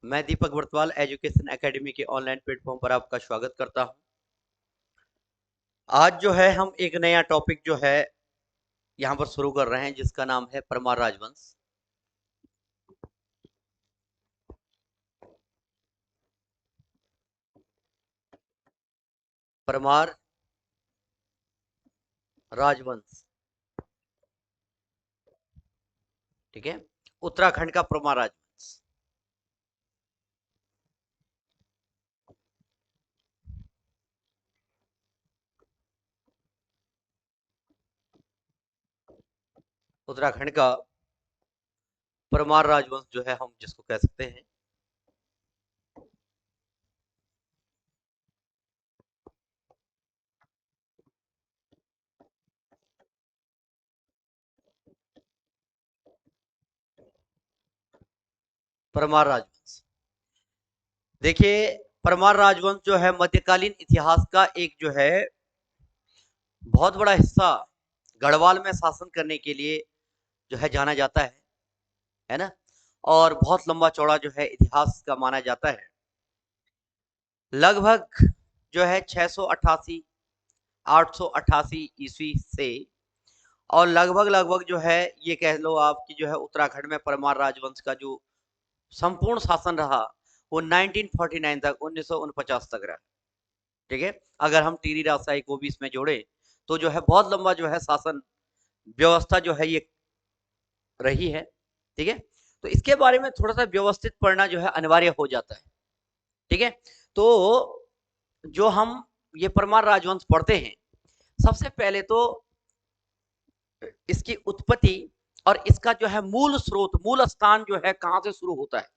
मैं दीपक वर्तवाल education academy के online platform पर आपका स्वागत करता हूं। आज जो है हम एक नया टॉपिक जो है यहां पर शुरू कर रहे हैं, जिसका नाम है परमार राजवंश। परमार राजवंश, ठीक है। उत्तराखंड का परमार राजवंश। उत्तराखंड का परमार राजवंश जो है हम जिसको कह सकते हैं। परमार राजवंश, देखिए, परमार राजवंश जो है मध्यकालीन इतिहास का एक जो है बहुत बड़ा हिस्सा गढ़वाल में शासन करने के लिए जो है जाना जाता है ना। और बहुत लंबा चौड़ा जो है इतिहास का माना जाता है। लगभग जो है 688 888 ईस्वी से, और लगभग लगभग जो है ये कह लो आप कि जो है उत्तराखंड में परमार राजवंश का जो संपूर्ण शासन रहा वो 1949 तक 1949 तक रहा। ठीक है, अगर हम टीरी राजशाही को भी इसमें जोड़े तो जो है बहुत लंबा जो है शासन व्यवस्था जो है ये रही है। ठीक है, तो इसके बारे में थोड़ा सा व्यवस्थित पढ़ना जो है अनिवार्य हो जाता है। ठीक है, तो जो हम ये परमार राजवंश पढ़ते हैं, सबसे पहले तो इसकी उत्पत्ति और इसका जो है मूल स्रोत, मूल स्थान जो है कहां से शुरू होता है,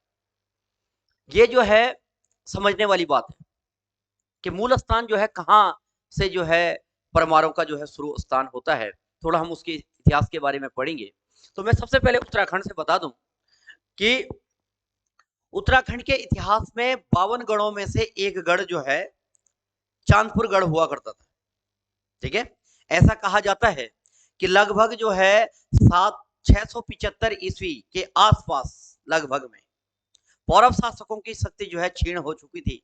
ये जो है समझने वाली बात है कि मूल स्थान जो है कहां से जो है परमारों का जो है शुरू स्थान होता है। थोड़ा हम उसके इतिहास के बारे में पढ़ेंगे। तो मैं सबसे पहले उत्तराखंड से बता दूं कि उत्तराखंड के इतिहास में 52 गढ़ों में से एक गढ़ जो है चांदपुर गढ़ हुआ करता था। ठीक है, ऐसा कहा जाता है कि लगभग जो है 675 ईस्वी के आसपास लगभग में पौरव शासकों की शक्ति जो है क्षीण हो चुकी थी।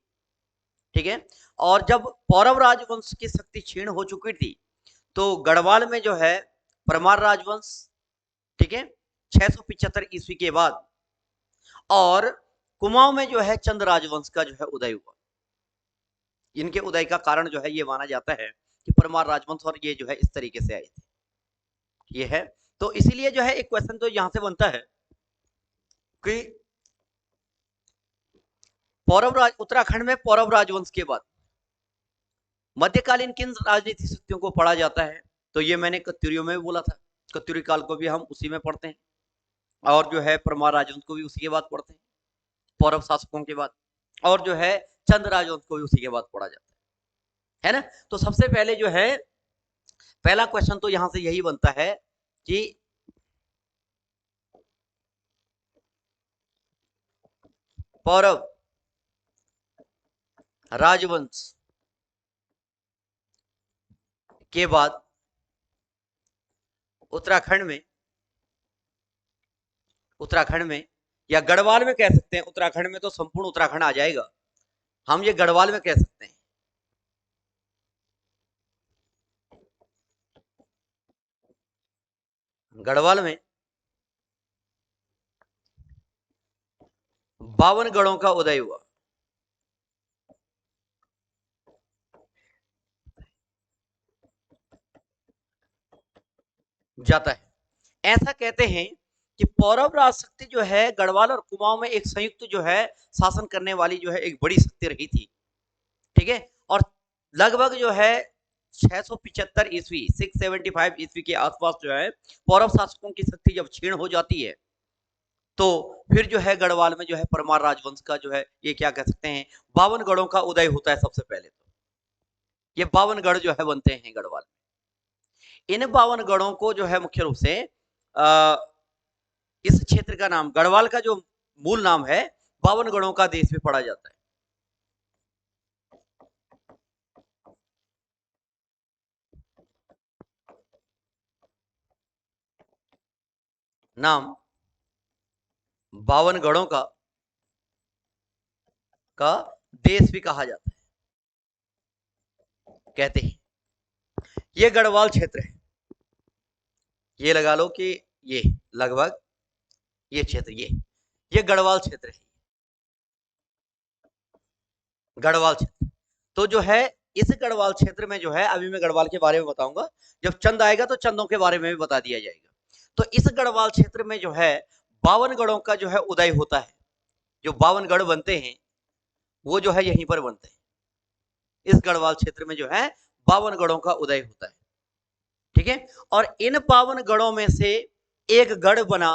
ठीक है, और जब पौरव राजवंश की शक्ति क्षीण हो चुकी थी तो गढ़वाल में जो है परमार राजवंश, ठीक है, 675 ईस्वी के बाद, और कुमाऊं में जो है चंद राजवंश का जो है उदय हुआ। इनके उदय का कारण जो है ये माना जाता है कि परमार राजवंश और ये जो है इस तरीके से आए थे। ये है, तो इसीलिए जो है एक क्वेश्चन तो यहां से बनता है कि पौरव राज उत्तराखंड में पौरव राजवंश के बाद मध्यकालीन किन राजनीतिक शक्तियों को पढ़ा जाता है। तो ये मैंने कत्यूरियों में भी बोला था, कत्यूरी काल को भी हम उसी में पढ़ते हैं, और जो है परमार राजवंश को भी उसी के बाद पढ़ते हैं, पौरव शासकों के बाद, और जो है चंद राजवंश को भी उसी के बाद पढ़ा जाता है ना। तो सबसे पहले जो है पहला क्वेश्चन तो यहां से यही बनता है कि पौरव राजवंश के बाद उत्तराखंड में, उत्तराखंड में या गढ़वाल में कह सकते हैं, उत्तराखंड में तो संपूर्ण उत्तराखंड आ जाएगा, हम ये गढ़वाल में कह सकते हैं। गढ़वाल में 52 गढ़ों का उदय हुआ जाता है। ऐसा कहते हैं कि पौरव राज शक्ति जो है गढ़वाल और कुमाऊं में एक संयुक्त जो है शासन करने वाली जो है एक बड़ी शक्ति रही थी। ठीक है, और लगभग जो है 675 ईस्वी 675 ईस्वी के आसपास जो है पौरव शासकों की शक्ति जब क्षीण हो जाती है तो फिर जो है गढ़वाल में जो है परमार राजवंश का जो है ये क्या कह सकते हैं 52 गढ़ों का उदय होता है। सबसे पहले तो ये 52 गढ़ जो है बनते हैं गढ़वाल। इन 52 गढ़ों को जो है मुख्य रूप से इस क्षेत्र का नाम, गढ़वाल का जो मूल नाम है, 52 गढ़ों का देश भी पढ़ा जाता है। नाम 52 गढ़ों का का देश भी कहा जाता है, कहते हैं। ये गढ़वाल क्षेत्र है, ये लगा लो कि ये लगभग ये क्षेत्र, ये गढ़वाल क्षेत्र है, गढ़वाल क्षेत्र। तो जो है इस गढ़वाल क्षेत्र में जो है, अभी मैं गढ़वाल के बारे में बताऊंगा, जब चंद आएगा तो चंदों के बारे में भी बता दिया जाएगा। तो इस गढ़वाल क्षेत्र में जो है 52 गढ़ों का जो है उदय होता है। जो 52 गढ़ बनते हैं वो जो है यहीं पर बनते हैं। इस गढ़वाल क्षेत्र में जो है 52 गढ़ों का उदय होता है, ठीक है। और इन 52 गढ़ों में से एक गढ़ बना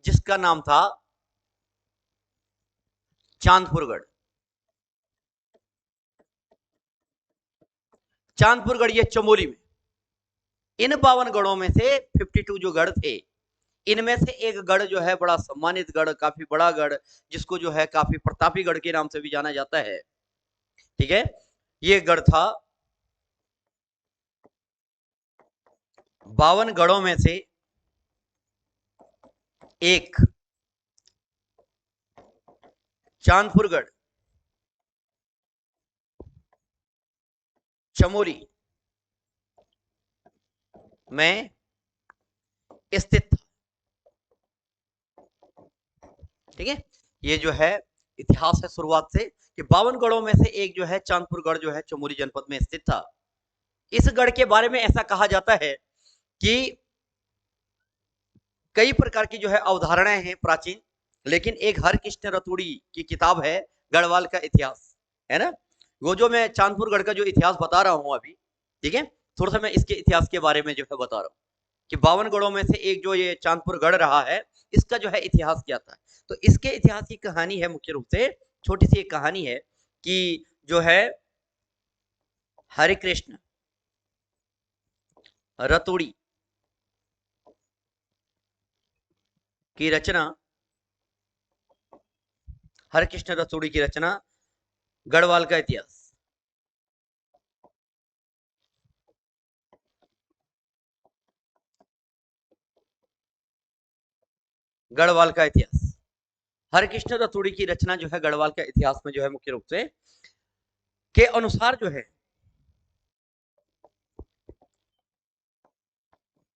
जिसका नाम था चांदपुरगढ़। चांदपुरगढ़ ये चमोली में। इन 52 गढ़ों में से 52 जो गढ़ थे, इनमें से एक गढ़ जो है बड़ा सम्मानित गढ़, काफी बड़ा गढ़, जिसको जो है काफी प्रतापी गढ़ के नाम से भी जाना जाता है, ठीक है। ये गढ़ था 52 गढ़ों में से एक चांदपुरगढ़ चमोली में स्थित था, ठीक है। ये जो है इतिहास है शुरुआत से कि 52 गढ़ों में से एक जो है चांदपुरगढ़ जो है चमोली जनपद में स्थित था। इस गढ़ के बारे में ऐसा कहा जाता है कि कई प्रकार की जो है अवधारणाएं हैं प्राचीन, लेकिन एक हरकृष्ण रतूड़ी की किताब है गढ़वाल का इतिहास, है ना। वो जो मैं चांदपुरगढ़ का जो इतिहास बता रहा हूं अभी, ठीक है, थोड़ा सा मैं इसके इतिहास के बारे में जो है बता रहा हूँ कि 52 गढ़ों में से एक जो ये चांदपुरगढ़ रहा है, इसका जो है इतिहास क्या था। तो इसके इतिहास की कहानी है, मुख्य रूप से छोटी सी एक कहानी है कि जो है हरिकृष्ण रतूड़ी की रचना, हरिकृष्ण रतूड़ी की रचना गढ़वाल का इतिहास। गढ़वाल का इतिहास, हरिकृष्ण रतूड़ी की रचना जो है गढ़वाल का इतिहास में जो है मुख्य रूप से के अनुसार जो है,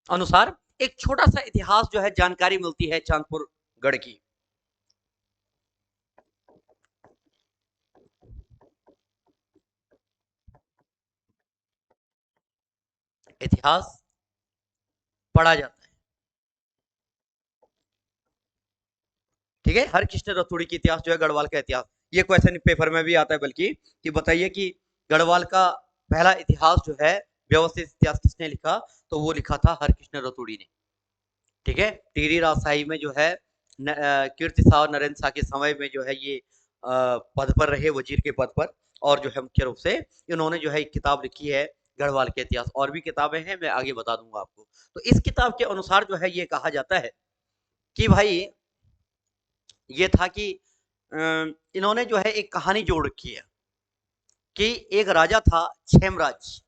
अनुसार एक छोटा सा इतिहास जो है जानकारी मिलती है चांदपुरगढ़ की। इतिहास पढ़ा जाता है, ठीक है। हरकृष्ण रतूड़ी की इतिहास जो है गढ़वाल का इतिहास, ये क्वेश्चन पेपर में भी आता है बल्कि, कि बताइए कि गढ़वाल का पहला इतिहास जो है व्यवस्थित इतिहास किसने लिखा, तो वो लिखा था हरकृष्ण रतूड़ी ने, ठीक है। टीरी राजशाही में जो है कीर्ति शाह और नरेंद्र शाह के समय में जो है ये पद पर रहे, वजीर के पद पर, और जो है मुख्य रूप से इन्होंने जो है एक किताब लिखी है गढ़वाल के इतिहास। और भी किताबें हैं, मैं आगे बता दूंगा आपको। तो इस किताब के अनुसार जो है ये कहा जाता है कि भाई ये था कि इन्होंने जो है एक कहानी जोड़ रखी है कि एक राजा था क्षेमराज,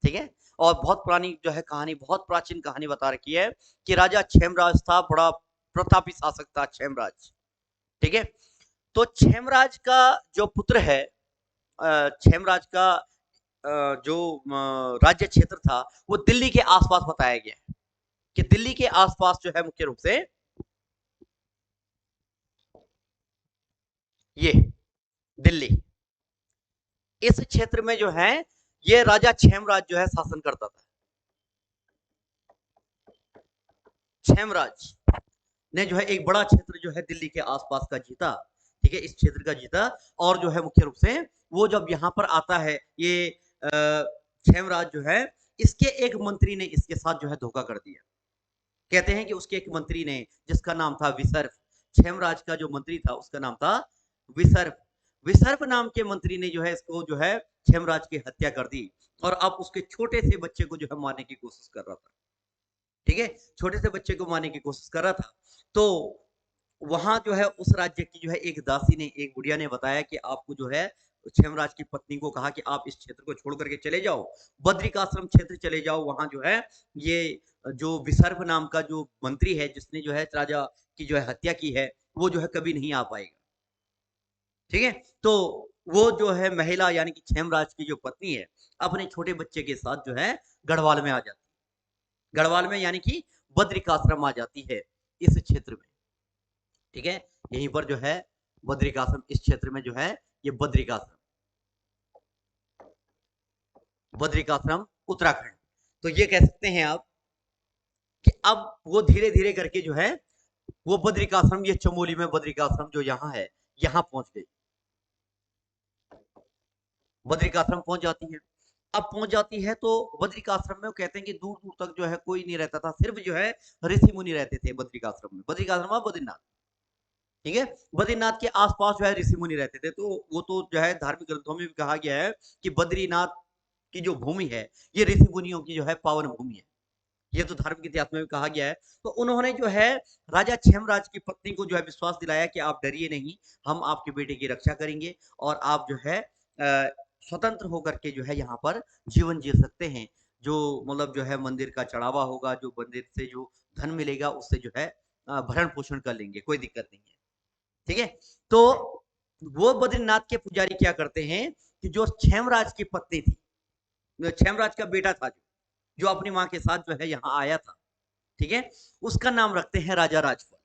ठीक है। और बहुत पुरानी जो है कहानी, बहुत प्राचीन कहानी बता रखी है कि राजा क्षेमराज था, बड़ा प्रतापी शासक था क्षेमराज, ठीक है। तो क्षेमराज का जो पुत्र है, क्षेमराज का जो राज्य क्षेत्र था वो दिल्ली के आसपास बताया गया है कि दिल्ली के आसपास जो है मुख्य रूप से ये दिल्ली, इस क्षेत्र में जो है ये राजा क्षेमराज जो है शासन करता था। क्षेमराज ने जो है एक बड़ा क्षेत्र जो है दिल्ली के आसपास का जीता, ठीक है, इस क्षेत्र का जीता। और जो है मुख्य रूप से वो जब यहाँ पर आता है, ये क्षेमराज जो है, इसके एक मंत्री ने इसके साथ जो है धोखा कर दिया। कहते हैं कि उसके एक मंत्री ने, जिसका नाम था विसर्प, क्षेमराज का जो मंत्री था उसका नाम था विसर्प, विसर्प नाम के मंत्री ने जो है इसको जो है क्षेमराज की हत्या कर दी, और अब उसके छोटे से बच्चे को जो है मारने की कोशिश कर रहा था, ठीक है, छोटे से बच्चे को मारने की कोशिश कर रहा था। तो वहां जो है उस राज्य की जो है एक दासी ने, एक बुढ़िया ने बताया कि आपको जो है क्षेमराज की पत्नी को कहा कि आप इस क्षेत्र को छोड़ करके चले जाओ, बद्रिकाश्रम क्षेत्र चले जाओ, वहां जो है ये जो विसर्प नाम का जो मंत्री है, जिसने जो है राजा की जो है हत्या की है, वो जो है कभी नहीं आ पाएगा, ठीक है। तो वो जो है महिला यानी कि क्षेमराज की जो पत्नी है, अपने छोटे बच्चे के साथ जो है गढ़वाल में आ जाती है। गढ़वाल में यानी कि बद्रिकाश्रम आ जाती है इस क्षेत्र में। ठीक है, यहीं पर जो है बद्रिकाश्रम, इस क्षेत्र में जो है ये बद्रिकाश्रम, बद्रिकाश्रम उत्तराखंड। तो ये कह सकते हैं आप कि अब वो धीरे धीरे करके जो है वो बद्रिकाश्रम, ये चमोली में बद्रिकाश्रम जो यहाँ है, यहाँ पहुंच गई, बद्रिकाश्रम पहुंच जाती है। अब पहुंच जाती है तो बद्रिकाश्रम में वो कहते हैं कि दूर दूर तक जो है कोई नहीं रहता था, सिर्फ जो है ऋषि मुनि रहते थे बद्रिकाश्रम में। बद्रिकाश्रम बद्रीनाथ, ठीक है, बद्रीनाथ के आसपास जो है ऋषि मुनि रहते थे। तो वो तो जो है धार्मिक ग्रंथों में भी कहा गया है कि बद्रीनाथ की जो भूमि है ये ऋषि मुनियों की जो है पावन भूमि है, ये तो धार्मिक इतिहास में भी कहा गया है। तो उन्होंने जो है राजा क्षेमराज की पत्नी को जो है विश्वास दिलाया कि आप डरिए नहीं, हम आपके बेटे की रक्षा करेंगे और आप जो है स्वतंत्र होकर के जो है यहाँ पर जीवन जी सकते हैं। जो मतलब जो है मंदिर का चढ़ावा होगा, जो मंदिर से जो धन मिलेगा उससे जो है भरण पोषण कर लेंगे, कोई दिक्कत नहीं है। ठीक है, तो वो बद्रीनाथ के पुजारी क्या करते हैं कि जो क्षेमराज की पत्नी थी, क्षेमराज का बेटा था, जो अपनी माँ के साथ जो है यहाँ आया था, ठीक है, उसका नाम रखते हैं राजा राजपाल।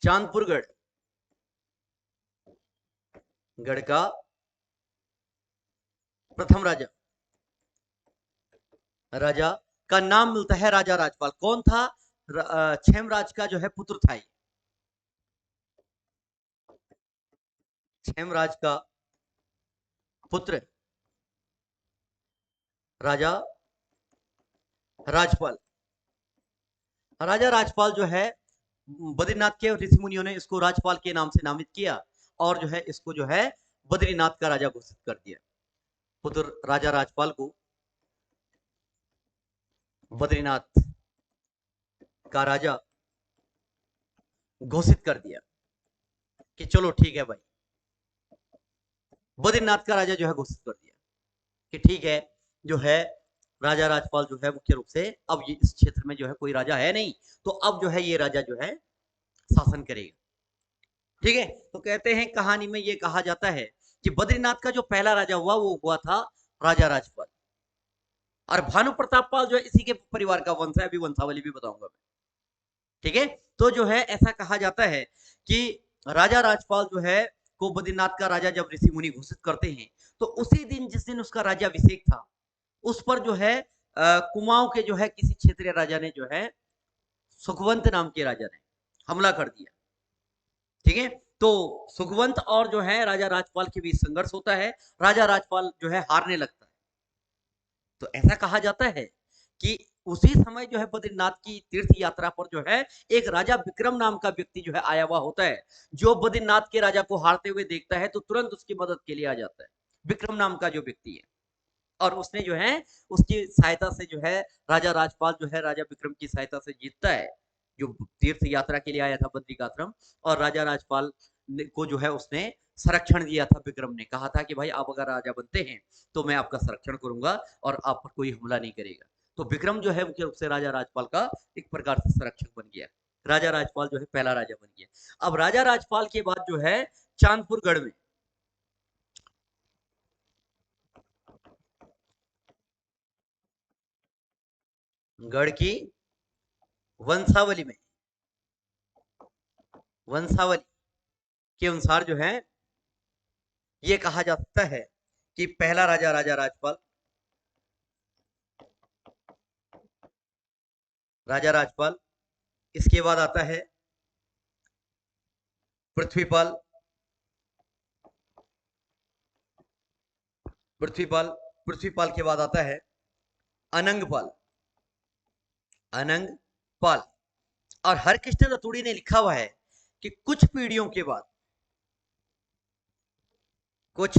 चांदपुरगढ़ गढ़ का प्रथम राजा, राजा का नाम मिलता है राजा राजपाल। कौन था? क्षेमराज का जो है पुत्र था, क्षेमराज का पुत्र राजा राजपाल। राजा राजपाल जो है बद्रीनाथ के ऋषि मुनियों ने इसको राजपाल के नाम से नामित किया और जो है इसको जो है बद्रीनाथ का राजा घोषित कर दिया। पुत्र राजा राजपाल को बद्रीनाथ का राजा घोषित कर दिया कि चलो ठीक है भाई, बद्रीनाथ का राजा जो है घोषित कर दिया कि ठीक है, जो है राजा राजपाल जो है मुख्य रूप से, अब ये इस क्षेत्र में जो है कोई राजा है नहीं, तो अब जो है ये राजा जो है शासन करेगा। ठीक है, तो कहते हैं कहानी में ये कहा जाता है कि बद्रीनाथ का जो पहला राजा हुआ वो हुआ था राजा राजपाल, और भानु प्रताप पाल जो है इसी के परिवार का वंश है, अभी वंशावली भी बताऊंगा मैं। ठीक है, तो जो है ऐसा कहा जाता है कि राजा राजपाल जो है को बद्रीनाथ का राजा जब ऋषि मुनि घोषित करते हैं, तो उसी दिन जिस दिन उसका राज्याभिषेक था, उस पर जो है कुमाऊं के जो है किसी क्षेत्रीय राजा ने जो है, सुखवंत नाम के राजा ने हमला कर दिया। ठीक है, तो सुखवंत और जो है राजा राजपाल के बीच संघर्ष होता है, राजा राजपाल जो है हारने लगता है। तो ऐसा कहा जाता है कि उसी समय जो है बद्रीनाथ की तीर्थ यात्रा पर जो है एक राजा विक्रम नाम का व्यक्ति जो है आया हुआ होता है, जो बद्रीनाथ के राजा को हारते हुए देखता है तो तुरंत उसकी मदद के लिए आ जाता है, विक्रम नाम का जो व्यक्ति है। और उसने जो है उसकी सहायता से जो है राजा राजपाल जो है राजा विक्रम की सहायता से जीतता है, जो तीर्थ यात्रा के लिए आया था बद्रिकाश्रम। और राजा राजपाल को जो है उसने संरक्षण दिया था, विक्रम ने कहा था कि भाई आप अगर राजा बनते हैं तो मैं आपका संरक्षण करूंगा और आप पर कोई हमला नहीं करेगा। तो विक्रम जो है मुख्य रूप से राजा राजपाल का एक प्रकार से संरक्षक बन गया, राजा राजपाल जो है पहला राजा बन गया। अब राजा राजपाल के बाद जो है चांदपुर गढ़ में, गढ़ की वंशावली में, वंशावली के अनुसार जो है ये कहा जा सकता है कि पहला राजा राजा राजपाल, राजा राजपाल, इसके बाद आता है पृथ्वीपाल, पृथ्वीपाल, पृथ्वीपाल के बाद आता है अनंगपाल, अनंगपाल। और हरकृष्ण रतूड़ी ने लिखा हुआ है कि कुछ पीढ़ियों के बाद, कुछ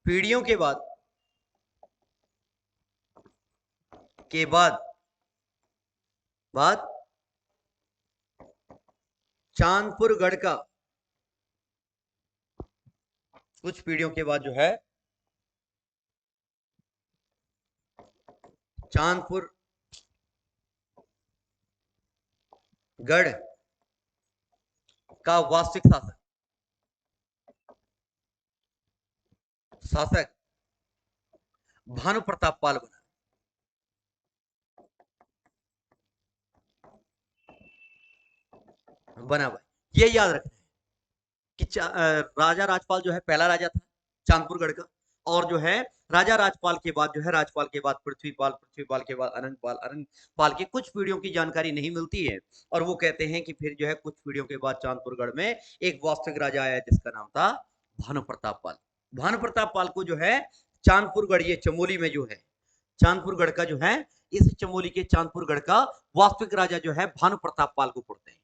पीढ़ियों के बाद, के बाद बाद चांदपुर गढ़ का, कुछ पीढ़ियों के बाद जो है चांदपुर गढ़ का वास्तविक शासक भानु प्रताप पाल बना भाई। ये याद रखना है कि राजा राजपाल जो है पहला राजा था चांदपुरगढ़ का, और जो है राजा राजपाल के बाद जो है, राजपाल के बाद पृथ्वीपाल, पृथ्वीपाल के बाद अनंगपाल, अनंगपाल की कुछ पीढ़ियों की जानकारी नहीं मिलती है। और वो कहते हैं कि फिर जो है कुछ पीढ़ियों के बाद चांदपुरगढ़ में एक वास्तविक राजा आया जिसका नाम था भानु प्रताप पाल। भानु प्रताप पाल को जो है चांदपुरगढ़, ये चमोली में जो है चांदपुरगढ़ का जो है, इस चमोली के चांदपुरगढ़ का वास्तविक राजा जो है भानु प्रताप पाल को पढ़ते हैं,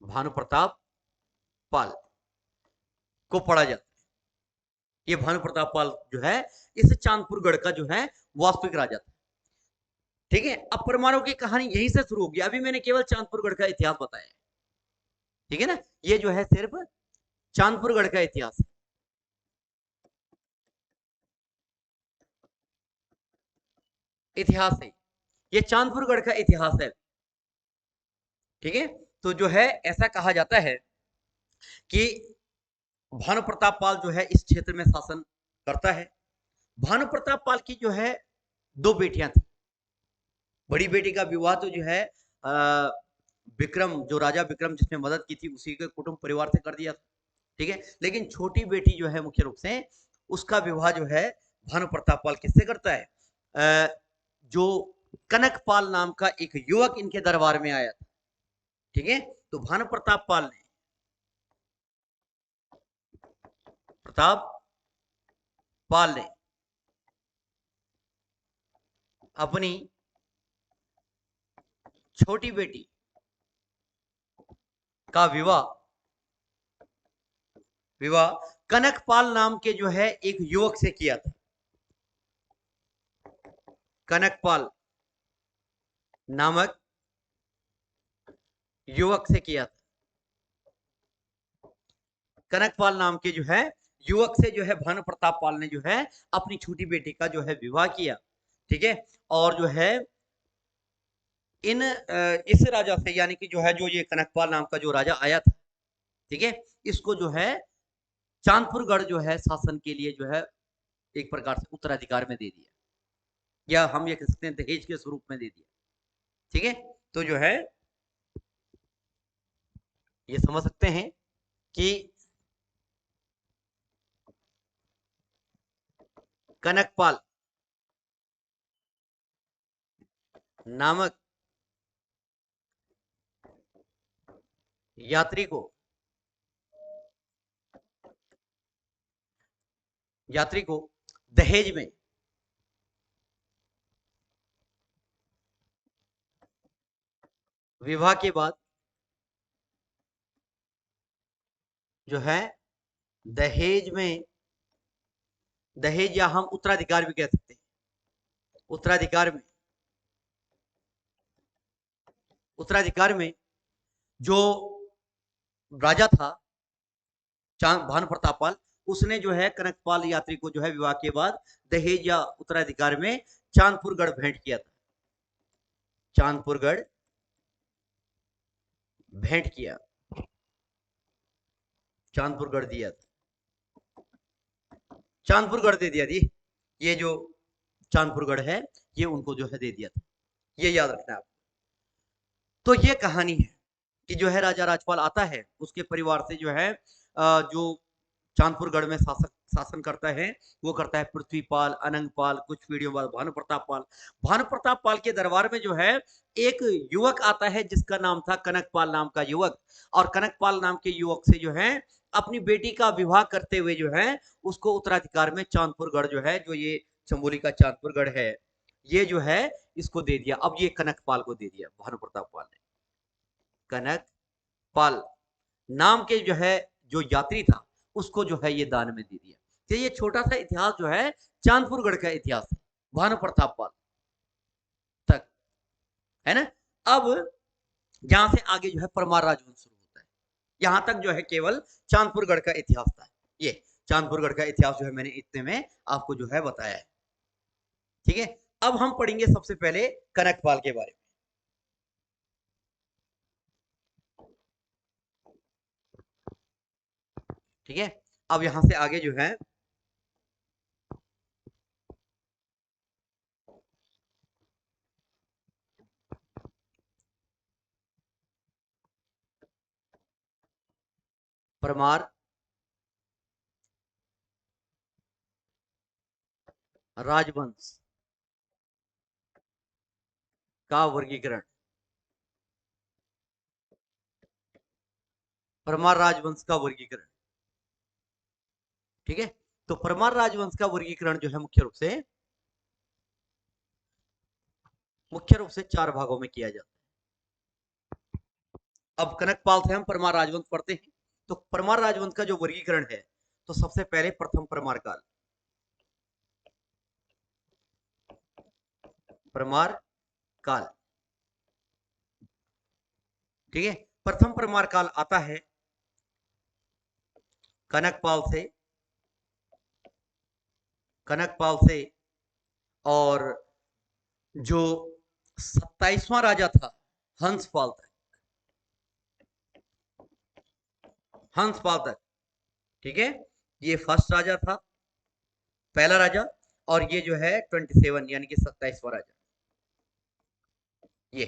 भानु प्रताप पाल को पढ़ा जाता है। ये भानु प्रताप पाल जो है इस चांदपुरगढ़ का जो है वास्तविक राजा था। ठीक है, अब परमाणु की कहानी यहीं से शुरू होगी। अभी मैंने केवल चांदपुरगढ़ का इतिहास बताया, ठीक है ना। ये जो है सिर्फ चांदपुरगढ़ का इतिहास है। इतिहास है, ये चांदपुरगढ़ का इतिहास है। ठीक है, तो जो है ऐसा कहा जाता है कि भानु प्रताप पाल जो है इस क्षेत्र में शासन करता है। भानु प्रताप पाल की जो है दो बेटियां थी। बड़ी बेटी का विवाह तो जो है विक्रम, जो राजा विक्रम जिसने मदद की थी उसी के कुटुंब परिवार से कर दिया था। ठीक है, लेकिन छोटी बेटी जो है मुख्य रूप से उसका विवाह जो है भानु प्रताप पाल किससे करता है, जो कनकपाल नाम का एक युवक इनके दरबार में आया था। ठीक है, तो भानु प्रताप पाल ने अपनी छोटी बेटी का विवाह कनकपाल नाम के जो है एक युवक से किया था। कनकपाल नामक युवक से किया था। कनकपाल नाम के जो है युवक से जो है भानु प्रताप पाल ने जो है अपनी छोटी बेटी का जो है विवाह किया। ठीक है, और जो है इस राजा से, यानी कि जो है जो ये कनकपाल नाम का जो राजा आया था, ठीक है, इसको जो है चांदपुरगढ़ जो है शासन के लिए जो है एक प्रकार से उत्तराधिकार में दे दिया, या हम ये कह सकते हैं दहेज के स्वरूप में दे दिया। ठीक है, तो जो है ये समझ सकते हैं कि कनकपाल नामक यात्री को दहेज में विवाह के बाद जो है दहेज या हम उत्तराधिकार भी कह सकते हैं, उत्तराधिकार में जो राजा था भानु प्रताप पाल, उसने जो है कनकपाल यात्री को जो है विवाह के बाद दहेज या उत्तराधिकार में चांदपुरगढ़ भेंट किया था। चांदपुरगढ़ भेंट किया, चांदपुरगढ़ दिया था, चांदपुरगढ़ दे दिया थी। ये जो चांदपुरगढ़ है ये उनको जो है दे दिया था, ये याद रखना है। तो ये कहानी है कि जो है राजा राजपाल आता है, उसके परिवार से जो है जो चांदपुरगढ़ में शासन करता है वो करता है पृथ्वीपाल, अनंगपाल, कुछ पीढ़ियों बाद भानु प्रताप पाल। भानु प्रताप पाल के दरबार में जो है एक युवक आता है जिसका नाम था कनकपाल नाम का युवक, और कनकपाल नाम के युवक से जो है अपनी बेटी का विवाह करते हुए जो है उसको उत्तराधिकार में चांदपुरगढ़ जो है, जो ये चमोली का चांदपुरगढ़ है, ये जो है इसको दे दिया। अब ये कनकपाल को दे दिया भानु प्रताप पाल ने। कनकपाल नाम के जो है जो यात्री था उसको जो है ये दान में दे दिया। तो ये छोटा सा इतिहास जो है चांदपुरगढ़ का इतिहास है भानु प्रताप पाल तक, है ना। अब यहां से आगे जो है परमार राजवंश शुरू होता है। यहां तक जो है केवल चांदपुरगढ़ का इतिहास था। ये चांदपुरगढ़ का इतिहास जो है मैंने इतने में आपको जो है बताया है। ठीक है, अब हम पढ़ेंगे सबसे पहले कनकपाल के बारे में। ठीक है, अब यहां से आगे जो है परमार राजवंश का वर्गीकरण, परमार राजवंश का वर्गीकरण। ठीक है, तो परमार राजवंश का वर्गीकरण जो है मुख्य रूप से 4 भागों में किया जाता है। अब कनकपाल से हम परमार राजवंश पढ़ते हैं। तो परमार राजवंश का जो वर्गीकरण है, तो सबसे पहले प्रथम परमार काल, परमार काल। ठीक है, प्रथम परमार काल आता है कनकपाल से और जो 27वां राजा था हंसपाल तक। ठीक है, ये फर्स्ट राजा था, पहला राजा, और ये जो है 27 यानी कि 27वां राजा। ये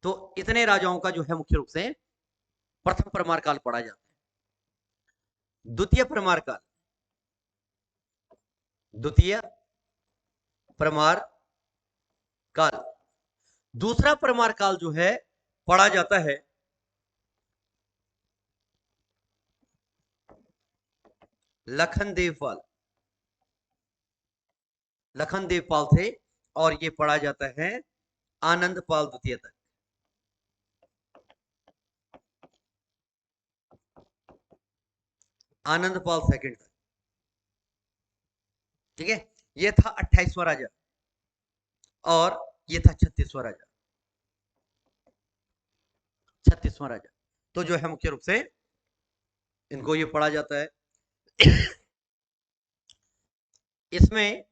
तो इतने राजाओं का जो है मुख्य रूप से प्रथम परमार काल पढ़ा जाता है। द्वितीय परमार काल, दूसरा परमार काल जो है पढ़ा जाता है लखन देवपाल से, और ये पढ़ा जाता है आनंदपाल द्वितीय तक। आनंदपाल सेकंड तक। ठीक है, ये था 28वां राजा और ये था 36वां राजा। तो जो है मुख्य रूप से इनको ये पढ़ा जाता है। इसमें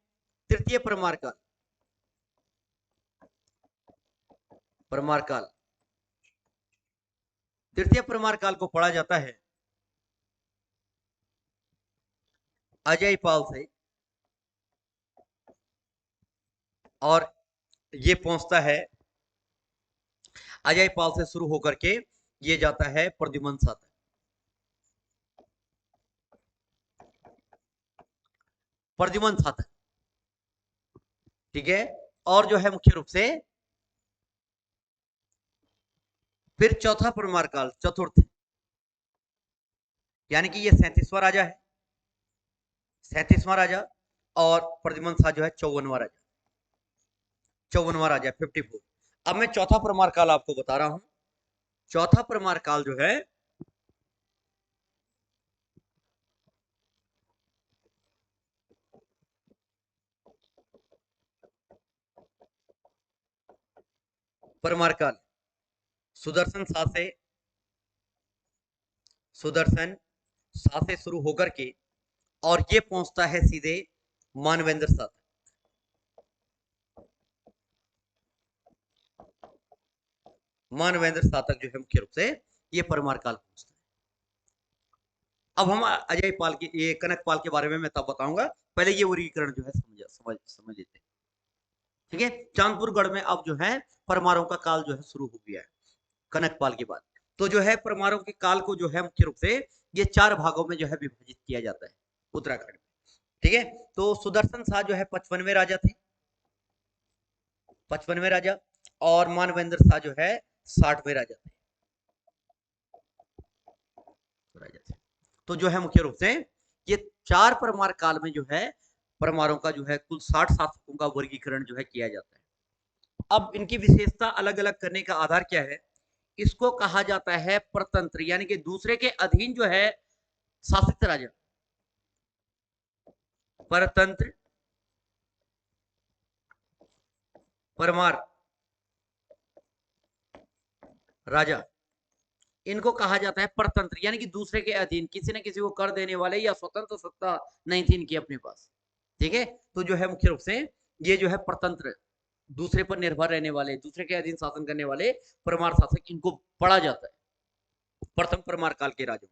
तृतीय परमार काल तृतीय परमार काल को पढ़ा जाता है अजय पाल से, और ये पहुंचता है अजय पाल से शुरू होकर के ये जाता है प्रद्युमन शाह तक। ठीक है, और जो है मुख्य रूप से फिर चौथा परमार काल चतुर्थ, यानी कि ये 37वां राजा और प्रद्युमन शाह जो है 54वां राजा 54। अब मैं चौथा परमार काल आपको बता रहा हूं। चौथा परमार काल जो है परमार काल सुदर्शन शाह से शुरू होकर के और ये पहुंचता है सीधे मानवेंद्र शाह तक। मानवेंद्र शाह तक जो है मुख्य रूप से ये परमार काल पहुंचता है। अब हम अजय पाल के, ये कनकपाल के बारे में मैं तब बताऊंगा, पहले ये वर्गीकरण जो है समझ लेते हैं। ठीक है, चांदपुर गढ़ में अब जो है परमारों का काल जो है शुरू हो गया है कनकपाल के बाद। तो जो है परमारों के काल को जो है मुख्य रूप से ये 4 भागों में जो है विभाजित किया जाता है उत्तराखंड में। ठीक है, तो सुदर्शन शाह जो है 55वें राजा थे, 55वें राजा, और मानवेंद्र शाह जो है 60वें राजा थे। तो जो है मुख्य रूप से ये 4 परमार काल में जो है परमारों का जो है कुल 60 शासकों का वर्गीकरण जो है किया जाता है। अब इनकी विशेषता अलग अलग करने का आधार क्या है? इसको कहा जाता है परतंत्र, यानी कि दूसरे के अधीन जो है शासित राजा, परतंत्र परमार राजा, इनको कहा जाता है परतंत्र, यानी कि दूसरे के अधीन, किसी न किसी को कर देने वाले या स्वतंत्र सत्ता नहीं थी इनकी अपने पास। ठीक है, तो जो है मुख्य रूप से ये जो है परतंत्र दूसरे पर निर्भर रहने वाले, दूसरे के अधीन शासन करने वाले परमार शासक, इनको पढ़ा जाता है प्रथम परमार काल के राजाओं,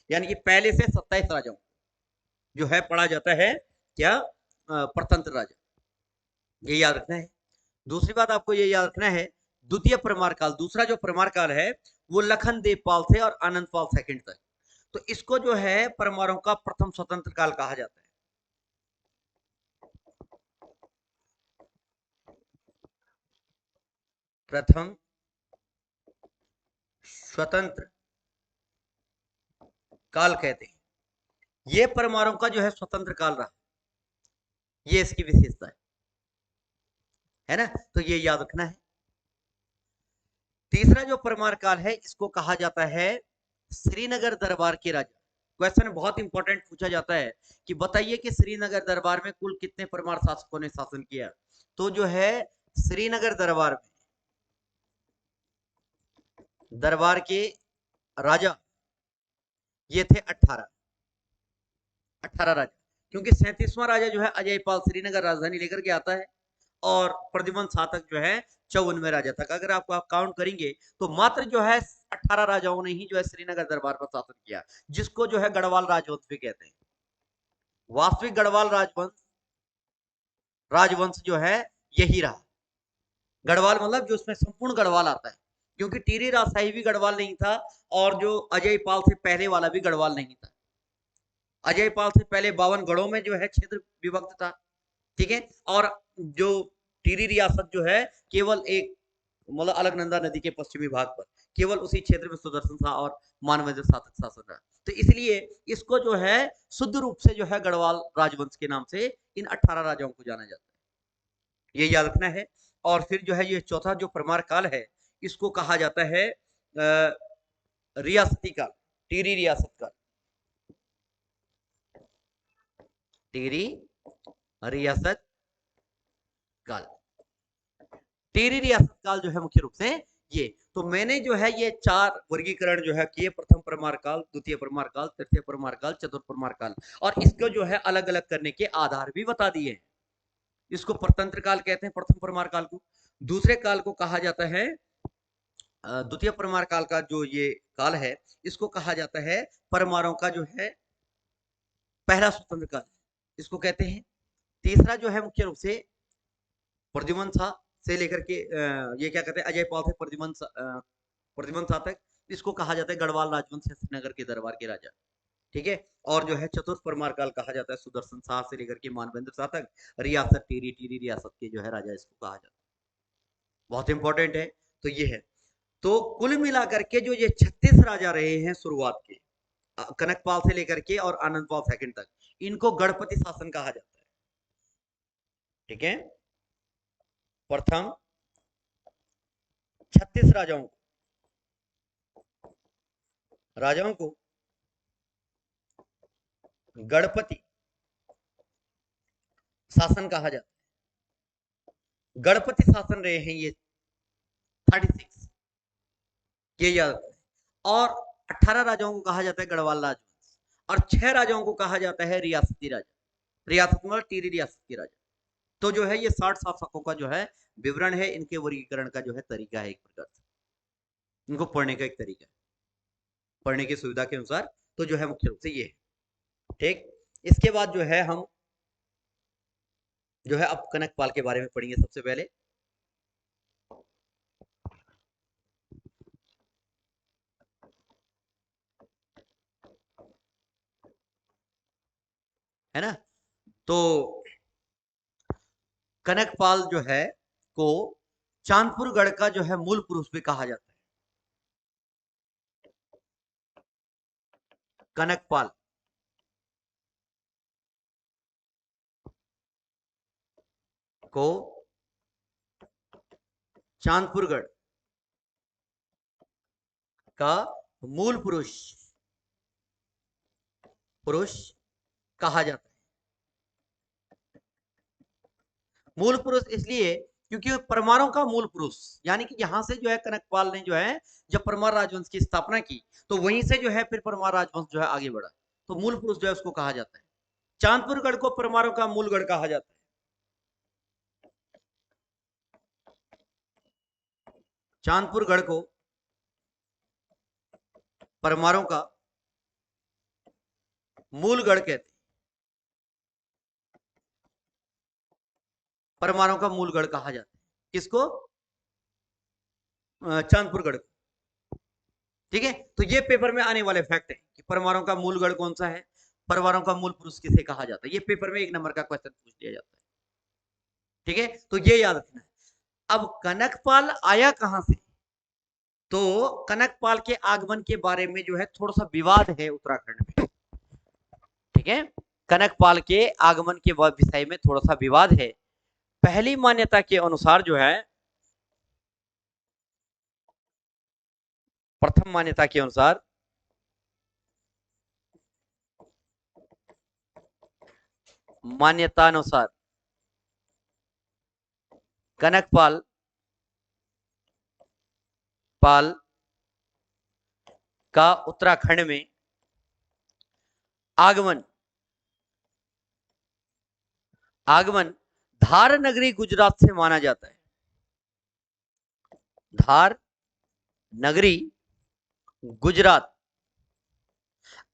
यानी कि पहले से 27 राजाओं जो है पढ़ा जाता है क्या, प्रतंत्र राजा, ये याद रखना है। दूसरी बात आपको ये याद रखना है, द्वितीय परमार काल, दूसरा जो परमार काल है वो लखन देवपाल से और आनंद पाल सेकंड तक, तो इसको जो है परमारों का प्रथम स्वतंत्र काल कहा जाता है। प्रथम स्वतंत्र काल कहते हैं, ये परमारों का जो है स्वतंत्र काल रहा, ये इसकी विशेषता है ना, तो ये याद रखना है। तीसरा जो परमार काल है इसको कहा जाता है श्रीनगर दरबार के राजा। क्वेश्चन बहुत इंपॉर्टेंट पूछा जाता है कि बताइए कि श्रीनगर दरबार में कुल कितने परमार शासकों ने शासन किया, तो जो है श्रीनगर दरबार में दरबार के राजा ये थे 18 राजा, क्योंकि 37वां राजा जो है अजयपाल श्रीनगर राजधानी लेकर के आता है और प्रद्युम्न शातक जो है 54वें राजा तक, अगर आप काउंट करेंगे तो मात्र जो है 18 राजाओं ने ही जो है श्रीनगर दरबार पर शासन किया, जिसको जो है गढ़वाल राजवंश भी कहते हैं। वास्तविक गढ़वाल राजवंश जो है यही रहा। गढ़वाल मतलब जो उसमें संपूर्ण गढ़वाल आता है, क्योंकि टीरी राजशाही भी गढ़वाल नहीं था और जो अजयपाल से पहले वाला भी गढ़वाल नहीं था। अजयपाल से पहले 52 गढ़ों में जो है क्षेत्र विभक्त था, ठीक है, और जो टिहरी रियासत जो है केवल एक मतलब अलकनंदा नदी के पश्चिमी भाग पर केवल उसी क्षेत्र में सुदर्शन शाह और मानवेंद्र शासक शासन रहा, तो इसलिए इसको जो है शुद्ध रूप से जो है गढ़वाल राजवंश के नाम से इन 18 राजाओं को जाना जाता है, ये याद रखना है। और फिर जो है ये चौथा जो परमार काल है इसको कहा जाता है रियासती काल, टिहरी रियासत काल, टिहरी रियासत काल। टिहरी रियासत काल जो है मुख्य रूप से ये, तो मैंने जो है ये 4 वर्गीकरण जो है किए, प्रथम परमार काल, द्वितीय परमार काल, तृतीय परमार काल, चतुर्थ परमार काल, और इसको जो है अलग अलग करने के आधार भी बता दिए हैं। इसको प्रतंत्र काल कहते हैं प्रथम परमार काल को, दूसरे काल को कहा जाता है द्वितीय परमार काल का जो ये काल है इसको कहा जाता है परमारों का जो है पहला स्वतंत्र काल, इसको कहते हैं। तीसरा जो है मुख्य रूप से प्रद्युम्न शाह से लेकर के ये क्या कहते हैं अजयपाल से प्रद्युम्न शाह तक, इसको कहा जाता है गढ़वाल राजवंश श्रीनगर के दरबार के राजा, ठीक है। और जो है चतुर्थ परमार काल कहा जाता है सुदर्शन शाह से लेकर के मानवेंद्र शाह तक, रियासत टिहरी रियासत के जो है राजा इसको कहा जाता है, बहुत इंपॉर्टेंट है। तो ये है, तो कुल मिलाकर के जो ये 36 राजा रहे हैं शुरुआत के, कनकपाल से लेकर के और आनंदपाल सेकंड तक, इनको गणपति शासन कहा जाता है, ठीक है। प्रथम 36 राजाओं को गणपति शासन कहा जाता है। गणपति शासन रहे हैं ये 36, ये याद रखना है। और 18 राजाओं को कहा जाता है गढ़वाल राजवंश, और 6 राजाओं को कहा जाता है रियासती राजा, रियासत मतलब टिहरी रियासत के राजा। तो जो है ये 60 शासकों का जो है विवरण है, इनके वर्गीकरण का जो है तरीका है, एक प्रकार से इनको पढ़ने का एक तरीका है, पढ़ने की सुविधा के अनुसार, तो जो है मुख्य रूप से ये है, ठीक। इसके बाद जो है हम जो है अब कनकपाल के बारे में पढ़ेंगे सबसे पहले। है ना, तो कनकपाल जो है को चांदपुर गढ़ का जो है मूल पुरुष भी कहा जाता है। कनकपाल को चांदपुरगढ़ का मूल पुरुष कहा जाता है। मूल पुरुष इसलिए क्योंकि परमारों का मूल पुरुष, यानी कि यहां से जो है कनकपाल ने जो है जब परमार राजवंश की स्थापना की तो वहीं से जो है फिर परमार राजवंश जो है आगे बढ़ा, तो मूल पुरुष जो है उसको कहा जाता है। चांदपुरगढ़ को परमारों का मूल गढ़ कहा जाता है। चांदपुर गढ़ को परमारों का मूल गढ़ कहते हैं। परमारों का मूल गढ़ कहा जाता है किसको? चांदपुर गढ़ को। ठीक है, तो ये पेपर में आने वाले फैक्ट है कि परमारों का मूल गढ़ कौन सा है, परमारों का मूल पुरुष किसे कहा जाता है। ये पेपर में 1 नंबर का क्वेश्चन पूछ लिया जाता है। ठीक है, तो ये याद रखना है। अब कनकपाल आया कहां से? तो कनकपाल के आगमन के बारे में जो है थोड़ा सा विवाद है उत्तराखंड में। ठीक है, कनकपाल के आगमन के विषय में थोड़ा सा विवाद है। पहली मान्यता के अनुसार जो है, प्रथम मान्यता के अनुसार मान्यतानुसार कनकपाल का उत्तराखंड में आगमन धार नगरी गुजरात से माना जाता है। धार नगरी गुजरात।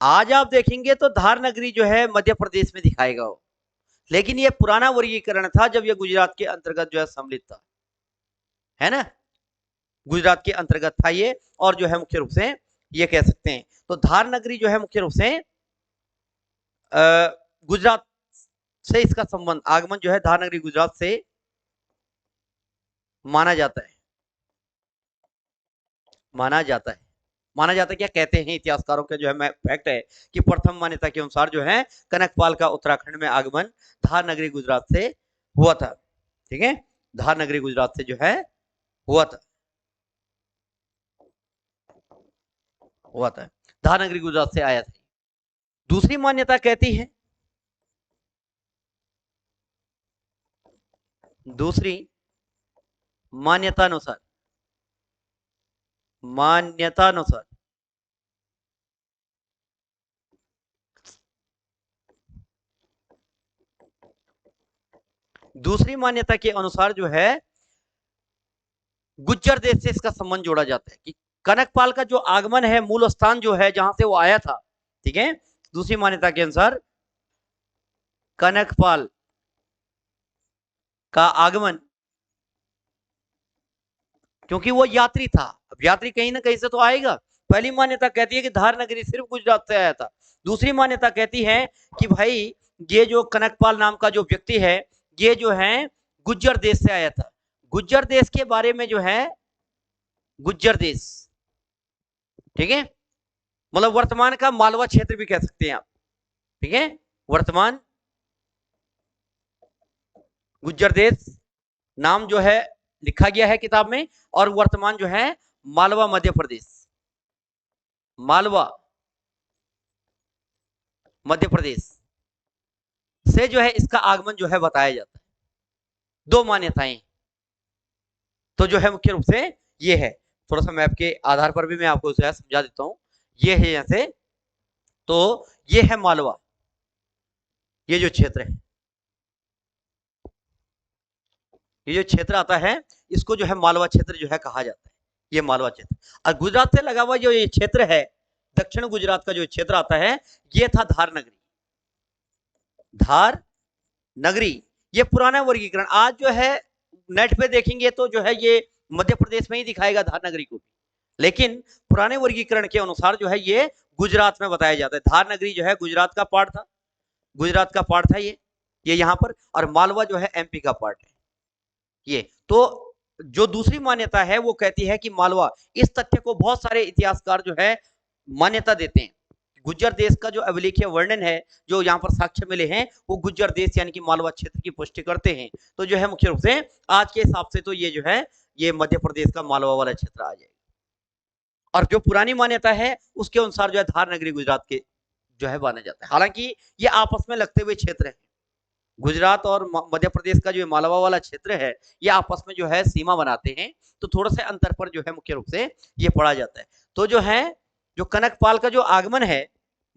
आज आप देखेंगे तो धार नगरी जो है मध्य प्रदेश में दिखाएगा वो, लेकिन ये पुराना वर्गीकरण था जब ये गुजरात के अंतर्गत जो है सम्मिलित था, है ना, गुजरात के अंतर्गत था ये। और जो है मुख्य रूप से ये कह सकते हैं, तो धार नगरी जो है मुख्य रूप से गुजरात से इसका संबंध, आगमन जो है धार नगरी गुजरात से माना जाता है। माना जाता है क्या कहते हैं इतिहासकारों के जो है फैक्ट है कि प्रथम मान्यता के अनुसार जो है कनकपाल का उत्तराखंड में आगमन धार नगरी गुजरात से हुआ था। ठीक है, धार नगरी गुजरात से जो है हुआ था धार नगरी गुजरात से आया था। दूसरी मान्यता कहती है, दूसरी मान्यतानुसार दूसरी मान्यता के अनुसार जो है गुज्जर देश से इसका संबंध जोड़ा जाता है कि कनकपाल का जो आगमन है, मूल स्थान जो है जहां से वो आया था। ठीक है, दूसरी मान्यता के अनुसार कनकपाल का आगमन, क्योंकि वो यात्री था, अब यात्री कहीं ना कहीं से तो आएगा। पहली मान्यता कहती है कि धार नगरी सिर्फ गुजरात से आया था। दूसरी मान्यता कहती है कि भाई ये जो कनकपाल नाम का जो व्यक्ति है, ये जो है गुज्जर देश से आया था। गुज्जर देश के बारे में जो है, गुज्जर देश, ठीक है, मतलब वर्तमान का मालवा क्षेत्र भी कह सकते हैं आप। ठीक है, वर्तमान गुज्जर देश नाम जो है लिखा गया है किताब में, और वर्तमान जो है मालवा मध्य प्रदेश, मालवा मध्य प्रदेश से जो है इसका आगमन जो है बताया जाता है। दो मान्यताएं तो जो है मुख्य रूप से ये है। थोड़ा सा मैप के आधार पर भी मैं आपको जो है समझा देता हूं। ये है जैसे, तो ये है मालवा, ये जो क्षेत्र है, ये जो क्षेत्र आता है इसको जो है मालवा क्षेत्र जो है कहा जाता है। ये मालवा क्षेत्र, और गुजरात से लगा हुआ जो ये क्षेत्र है, दक्षिण गुजरात का जो क्षेत्र आता है, ये था धार नगरी। धार नगरी ये पुराना वर्गीकरण, आज जो है नेट पे देखेंगे तो जो है ये मध्य प्रदेश में ही दिखाएगा धार नगरी को, लेकिन पुराने वर्गीकरण के अनुसार जो है ये गुजरात में बताया जाता है। धार नगरी जो है गुजरात का पार्ट था, गुजरात का पार्ट था ये यहाँ पर, और मालवा जो है एमपी का पार्ट है ये। तो जो दूसरी मान्यता है वो कहती है कि मालवा, इस तथ्य को बहुत सारे इतिहासकार जो है मान्यता देते हैं। गुज्जर देश का जो अभिलेखीय वर्णन है, जो यहाँ पर साक्ष्य मिले हैं, वो गुज्जर देश यानी कि मालवा क्षेत्र की पुष्टि करते हैं। तो जो है मुख्य रूप से आज के हिसाब से तो ये जो है ये मध्य प्रदेश का मालवा वाला क्षेत्र आ जाएगा। और जो पुरानी मान्यता है उसके अनुसार जो है धार नगरी गुजरात के जो है माना जाता है। हालांकि ये आपस में लगते हुए क्षेत्र है, गुजरात और मध्य प्रदेश का जो मालवा वाला क्षेत्र है ये आपस में जो है सीमा बनाते हैं, तो थोड़ा सा अंतर पर जो है मुख्य रूप से ये पढ़ा जाता है। तो जो है जो कनकपाल का जो आगमन है,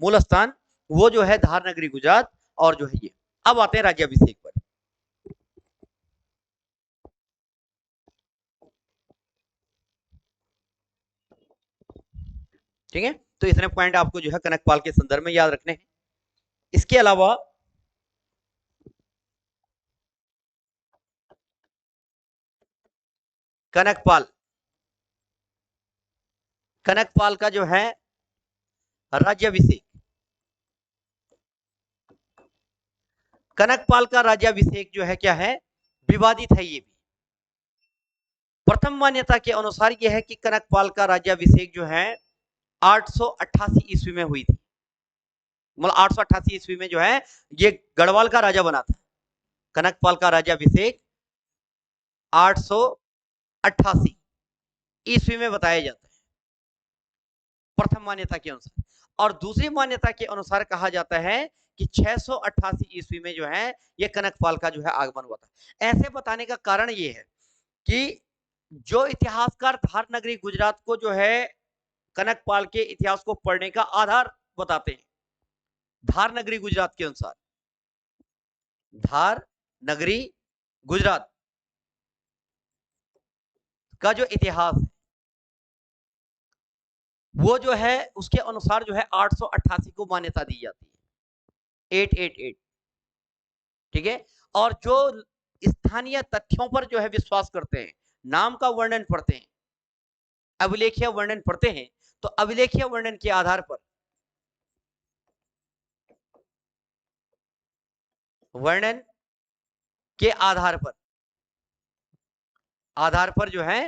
मूल स्थान वो जो है धार नगरी गुजरात, और जो है ये। अब आते हैं राज्याभिषेक पर। ठीक है, तो इतने पॉइंट आपको जो है कनकपाल के संदर्भ में याद रखने हैं। इसके अलावा कनकपाल कनकपाल का जो है राज्याभिषेक, कनकपाल का राज्याभिषेक जो है क्या है, विवादित है। ये भी प्रथम मान्यता के अनुसार यह है कि कनकपाल का राज्याभिषेक जो है 888 ईस्वी में हुई थी। मतलब 888 ईस्वी में जो है ये गढ़वाल का राजा बना था। कनकपाल का राज्याभिषेक 888 ईस्वी में बताया जाता है प्रथम मान्यता के अनुसार। और दूसरी मान्यता के अनुसार कहा जाता है कि 688 ईस्वी में जो है ये कनकपाल का जो है आगमन हुआ था। ऐसे बताने का कारण ये है कि जो इतिहासकार धार नगरी गुजरात को जो है कनकपाल के इतिहास को पढ़ने का आधार बताते हैं, धार नगरी गुजरात के अनुसार, धार नगरी गुजरात का जो इतिहास है वो जो है उसके अनुसार जो है 888 को मान्यता दी जाती है, 888। ठीक है, और जो स्थानीय तथ्यों पर जो है विश्वास करते हैं, नाम का वर्णन पढ़ते हैं, अभिलेखीय वर्णन पढ़ते हैं, तो अभिलेखीय वर्णन के आधार पर वर्णन के आधार पर जो है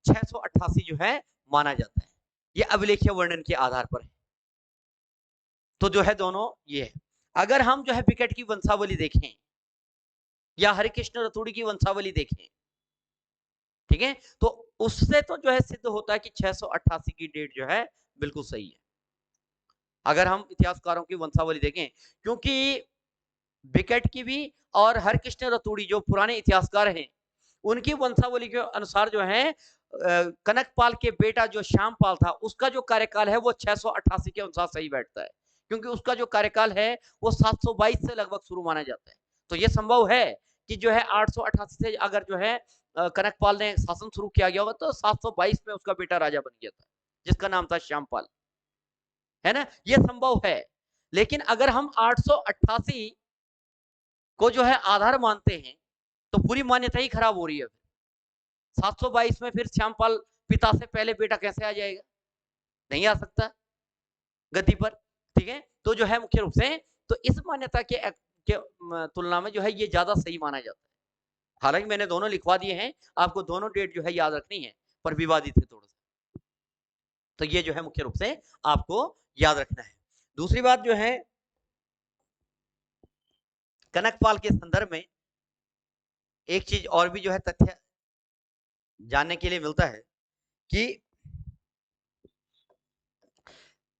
688 जो है माना जाता है। ये अभिलेखीय वर्णन के आधार पर है। तो जो है दोनों ये है। अगर हम जो है विकेट की वंशावली देखें या हरिकृष्ण रतूड़ी की वंशावली देखें, ठीक है, तो उससे तो जो है सिद्ध होता है कि 688 की डेट जो है बिल्कुल सही है, अगर हम इतिहासकारों की वंशावली देखें। क्योंकि विकेट की भी और हरिकृष्ण रतूड़ी जो पुराने इतिहासकार हैं उनकी वंशावली के अनुसार जो है कनकपाल के बेटा जो श्यामपाल था उसका जो कार्यकाल है वो 688 के अनुसार सही बैठता है, क्योंकि उसका जो कार्यकाल है वो 722 से लगभग शुरू माना जाता है। तो ये संभव है कि जो है 888 से अगर जो है कनकपाल ने शासन शुरू किया गया होगा तो 722 में उसका बेटा राजा बन गया था जिसका नाम था श्यामपाल, है ना, ये संभव है। लेकिन अगर हम 888 को जो है आधार मानते हैं तो पूरी मान्यता ही खराब हो रही है। 722 में फिर श्यामपाल पिता से पहले बेटा कैसे आ जाएगा, नहीं आ सकता गद्दी पर। ठीक है, तो जो है मुख्य रूप से तो इस मान्यता के तुलना में जो है ये ज्यादा सही माना जाता है। हालांकि मैंने दोनों लिखवा दिए हैं, आपको दोनों डेट जो है याद रखनी है, पर विवादित है थोड़ा सा, तो ये जो है मुख्य रूप से आपको याद रखना है। दूसरी बात जो है कनकपाल के संदर्भ में एक चीज और भी जो है तथ्य जानने के लिए मिलता है कि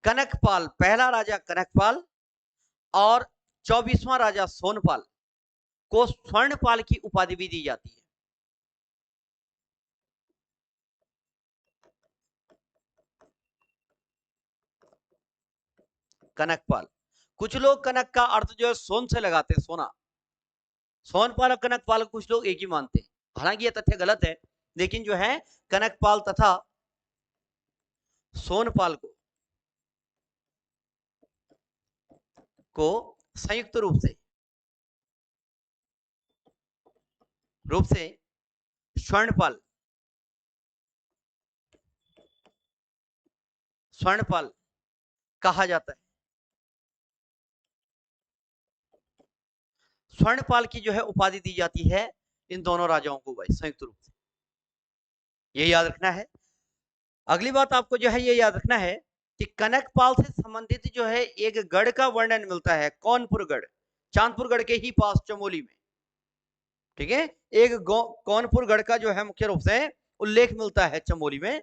कनकपाल, पहला राजा कनकपाल और 24वां राजा सोनपाल को स्वर्णपाल की उपाधि भी दी जाती है। कनकपाल, कुछ लोग कनक का अर्थ जो है सोन से लगाते हैं, सोना। सोनपाल और कनकपाल कुछ लोग एक ही मानते हैं, हालांकि यह तथ्य गलत है, लेकिन जो है कनकपाल तथा सोनपाल को संयुक्त रूप से स्वर्णपाल स्वर्णपाल कहा जाता है। स्वर्णपाल की जो है उपाधि दी जाती है इन दोनों राजाओं को भाई संयुक्त रूप से, ये याद रखना है। अगली बात आपको जो है ये याद रखना है कि कनकपाल से संबंधित जो है एक गढ़ का वर्णन मिलता है, कौनपुर गढ़, चांदपुर गढ़ के ही पास चमोली में। ठीक है, एक कौनपुर गढ़ का जो है मुख्य रूप से उल्लेख मिलता है चमोली में।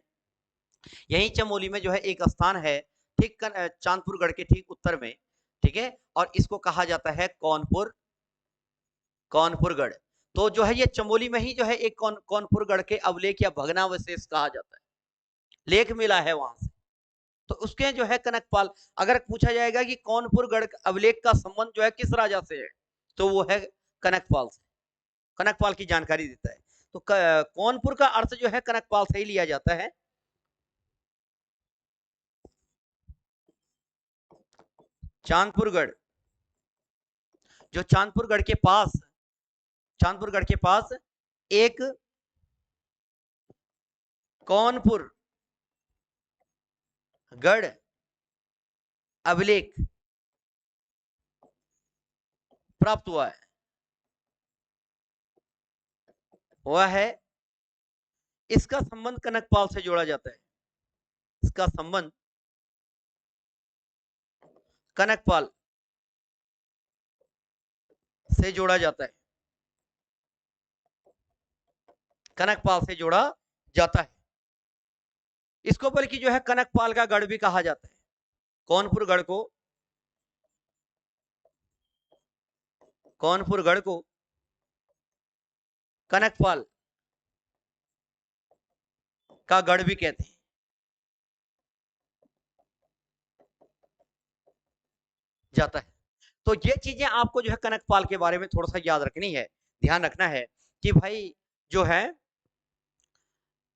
यही चमोली में जो है एक स्थान है ठीक चांदपुर गढ़ के ठीक उत्तर में। ठीक है, और इसको कहा जाता है कौनपुर गढ़। तो जो है ये चमोली में ही जो है एक कौनपुर गढ़ के अवलेख या भग्नावशेष कहा जाता है, लेख मिला है वहां से। तो उसके जो है कनकपाल, अगर पूछा जाएगा कि कौनपुर गढ़ अभिलेख का संबंध जो है किस राजा से है, तो वो है कनकपाल से, कनकपाल की जानकारी देता है। तो कौनपुर का अर्थ जो है कनकपाल से ही लिया जाता है। चांदपुरगढ़, जो चांदपुरगढ़ के पास एक कौनपुर गढ़ अभिलेख प्राप्त हुआ है, वह है, इसका संबंध कनकपाल से जोड़ा जाता है। इसका संबंध कनकपाल से जोड़ा जाता है, कनकपाल से जोड़ा जाता है। इसको बल्कि जो है कनकपाल का गढ़ भी कहा जाता है। कौनपुर गढ़ को कनकपाल का गढ़ भी कहते हैं। जाता है। तो ये चीजें आपको जो है कनकपाल के बारे में थोड़ा सा याद रखनी है, ध्यान रखना है कि भाई जो है,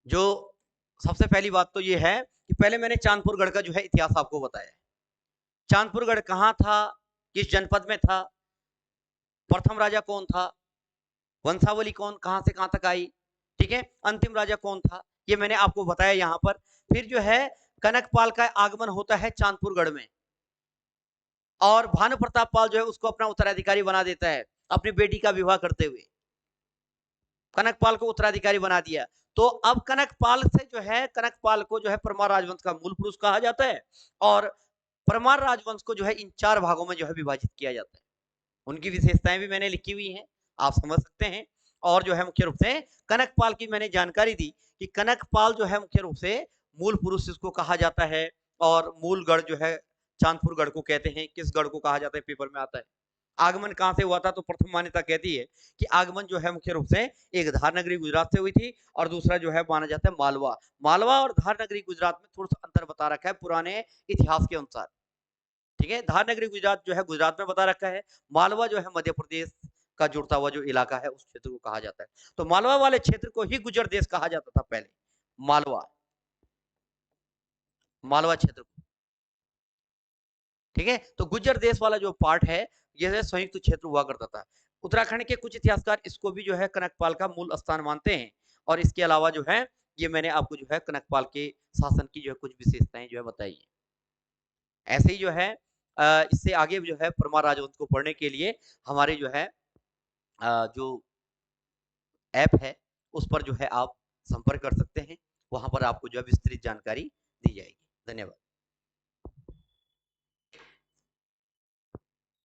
जो सबसे पहली बात तो ये है कि पहले मैंने चांदपुरगढ़ का जो है इतिहास आपको बताया। चांदपुरगढ़ कहाँ था, किस जनपद में था, प्रथम राजा कौन था, वंशावली कहां से कहां तक आई, ठीक है, अंतिम राजा कौन था, ये मैंने आपको बताया यहां पर। फिर जो है कनकपाल का आगमन होता है चांदपुरगढ़ में, और भानु प्रताप पाल जो है उसको अपना उत्तराधिकारी बना देता है, अपनी बेटी का विवाह करते हुए कनकपाल को उत्तराधिकारी बना दिया। तो अब कनकपाल से जो है, कनकपाल को जो है परमार राजवंश का मूल पुरुष कहा जाता है, और परमार राजवंश को जो है इन 4 भागों में जो है विभाजित किया जाता है। उनकी विशेषताएं भी मैंने लिखी हुई हैं, आप समझ सकते हैं। और जो है मुख्य रूप से कनकपाल की मैंने जानकारी दी कि कनकपाल जो है मुख्य रूप से मूल पुरुष इसको कहा जाता है, और मूल गढ़ जो है चांदपुरगढ़ को कहते हैं। किस गढ़ को कहा जाता है, पेपर में आता है। आगमन कहां से हुआ था, तो प्रथम मान्यता कहती है कि आगमन जो है मुख्य रूप से एक धार नगरी गुजरात से हुई थी, और दूसरा जो है माना जाता है मालवा और धार नगरी गुजरात में थोड़ा सा अंतर बता रखा है पुराने इतिहास के अनुसार, ठीक है। धार नगरी गुजरात जो है गुजरात में बता रखा है, मालवा जो है मध्य प्रदेश का जुड़ता हुआ जो इलाका है उस क्षेत्र को कहा जाता है। तो मालवा वाले क्षेत्र को ही गुजर देश कहा जाता था पहले, मालवा क्षेत्र को, ठीक है। तो गुजर देश वाला जो पार्ट है यह संयुक्त क्षेत्र हुआ करता था। उत्तराखंड के कुछ इतिहासकार इसको भी जो है कनकपाल का मूल स्थान मानते हैं, और इसके अलावा जो है ये मैंने आपको जो है कनकपाल के शासन की जो है कुछ विशेषताएं जो है बताई है। ऐसे ही जो है इससे आगे जो है परमार राजवंश को पढ़ने के लिए हमारे जो है जो ऐप है उस पर जो है आप संपर्क कर सकते हैं, वहां पर आपको जो है विस्तृत जानकारी दी जाएगी। धन्यवाद।